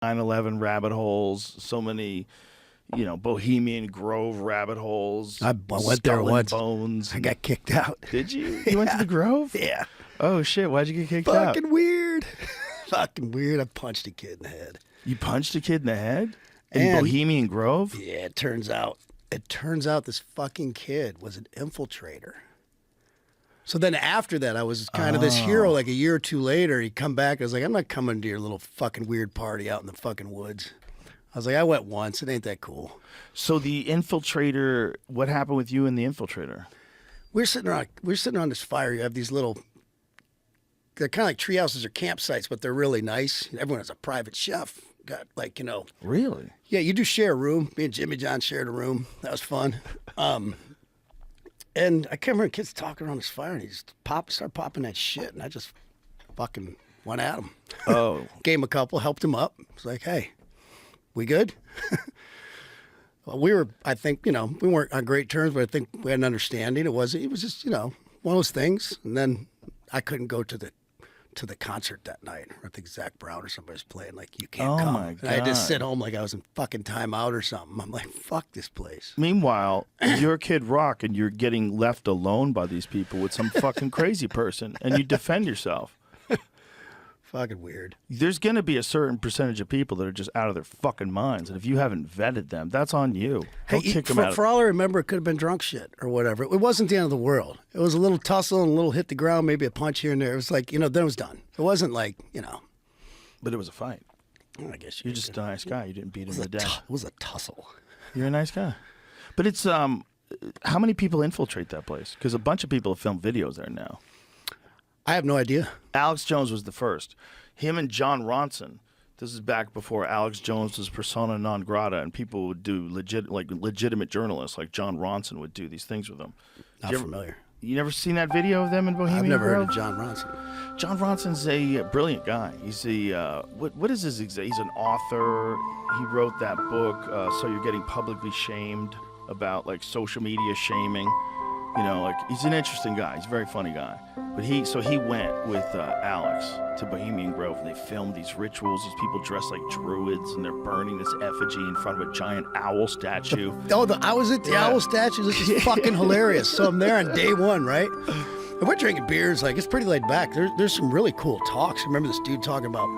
9/11 rabbit holes, so many, Bohemian Grove rabbit holes. I went there once. Bones. I got kicked out. Did you? You went to the Grove? Yeah. Oh, shit. Why'd you get kicked out? Fucking weird. Fucking weird. I punched a kid in the head. You punched a kid in the head? In Bohemian Grove? Yeah, it turns out this fucking kid was an infiltrator. So then after that, I was kind of this hero. Like a year or two later, he'd come back. I was like, I'm not coming to your little fucking weird party out in the fucking woods. I was like, I went once. It ain't that cool. So the infiltrator, what happened with you and the infiltrator? We're sitting on this fire. You have these little, they're kind of like tree houses or campsites, but they're really nice. Everyone has a private chef. Got Really? Yeah, you do share a room. Me and Jimmy John shared a room. That was fun. And I can't remember kids talking around this fire, and he just started popping that shit, and I just fucking went at him. Oh. Gave him a couple, helped him up. It's like, hey, we good? Well, we were, I think, we weren't on great terms, but I think we had an understanding. It was just, one of those things. And then I couldn't go to the concert that night. I think Zach Brown or somebody's playing, like, you can't come. My God. And I had to sit home like I was in fucking timeout or something. I'm like, fuck this place. Meanwhile, you're Kid Rock and you're getting left alone by these people with some fucking crazy person, and you defend yourself. Fucking weird. There's going to be a certain percentage of people that are just out of their fucking minds, and if you haven't vetted them, that's on you. Don't kick them out. For all I remember, it could have been drunk shit or whatever. It wasn't the end of the world. It was a little tussle and a little hit the ground, maybe a punch here and there. It was like, then it was done. It wasn't like, But it was a fight. I guess You're just a nice guy. You didn't beat him to death. It was a tussle. You're a nice guy. But it's, how many people infiltrate that place? Because a bunch of people have filmed videos there now. I have no idea. Alex Jones was the first. Him and John Ronson. This is back before Alex Jones was persona non grata, and people would do legitimate journalists like John Ronson would do these things with them. Not familiar. You never seen that video of them in Bohemian I've never Grove? heard of John Ronson. John Ronson's a brilliant guy. He's what is his exact? He's an author. He wrote that book, So You're Getting Publicly Shamed, about like social media shaming. He's an interesting guy. He's a very funny guy. But he went with Alex to Bohemian Grove, and they filmed these rituals. These people dressed like druids, and they're burning this effigy in front of a giant owl statue. I was at the owl statue. This is fucking hilarious. So I'm there on day one, right? And we're drinking beers. Like, it's pretty laid back. There's some really cool talks. I remember this dude talking about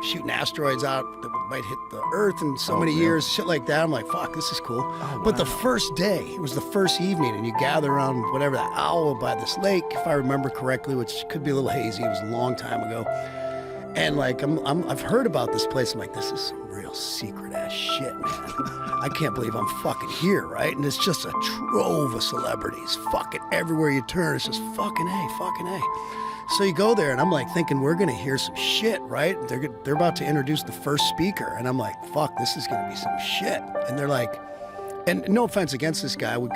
shooting asteroids out that might hit the Earth in so many years, shit like that. I'm like, fuck, this is cool. Wow. But the first day, it was the first evening, and you gather around whatever, that owl by this lake, if I remember correctly, which could be a little hazy. It was a long time ago. And like, I've heard about this place. I'm like, this is some real secret ass shit, man. I can't believe I'm fucking here, right? And it's just a trove of celebrities, fucking everywhere you turn. It's just fucking A. So you go there, and I'm like thinking we're gonna hear some shit, right? They're about to introduce the first speaker, and I'm like, fuck, this is gonna be some shit. And they're like, and no offense against this guy, we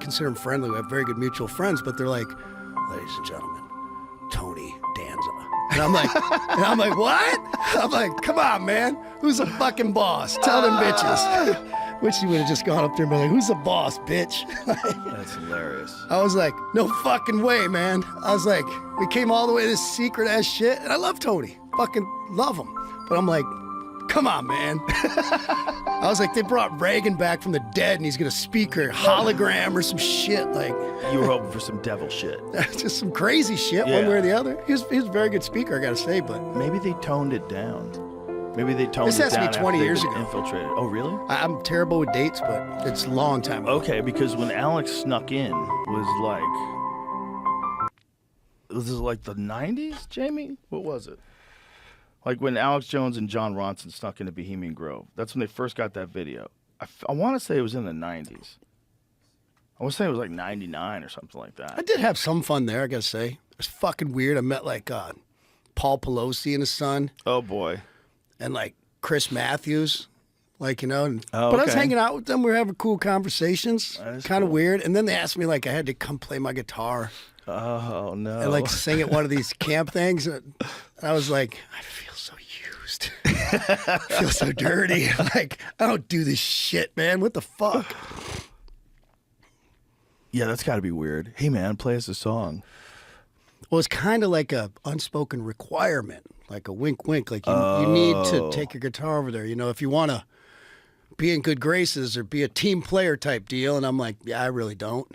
consider him friendly. We have very good mutual friends, but they're like, ladies and gentlemen, Tony Danza. And I'm like, what? I'm like, come on, man. Who's the fucking boss? Tell them bitches. Wish you would have just gone up there and been like, who's the boss, bitch? That's hilarious. I was like, no fucking way, man. I was like, we came all the way to this secret ass shit. And I love Tony. Fucking love him. But I'm like, come on, man. I was like, they brought Reagan back from the dead, and he's going to speak or hologram or some shit. Like, You were hoping for some devil shit. just some crazy shit, one way or the other. He was a very good speaker, I got to say, but Maybe they toned it down. Maybe they toned This it has to down be 20 after years they'd been ago. infiltrated. Oh, really? I'm terrible with dates, but it's a long time ago. Okay, because when Alex snuck in was like the 90s, Jamie? What was it? Like when Alex Jones and John Ronson snuck into Bohemian Grove. That's when they first got that video. I want to say it was in the 90s. I want to say it was like 99 or something like that. I did have some fun there, I got to say. It was fucking weird. I met like Paul Pelosi and his son. Oh, boy. And like Chris Matthews, like, and, Oh, but I was okay. hanging out with them. We were having cool conversations. That is Kind of cool. weird. And then they asked me like I had to come play my guitar Oh, no. and like sing at one of these camp things. And I was like, I feel so used. I feel so dirty. Like, I don't do this shit, man. What the fuck? Yeah, that's got to be weird. Hey, man, play us a song. Well, it's kind of like a unspoken requirement. like a wink, wink. Like you need to take your guitar over there. You know, if you want to be in good graces or be a team player type deal. And I'm like, yeah, I really don't.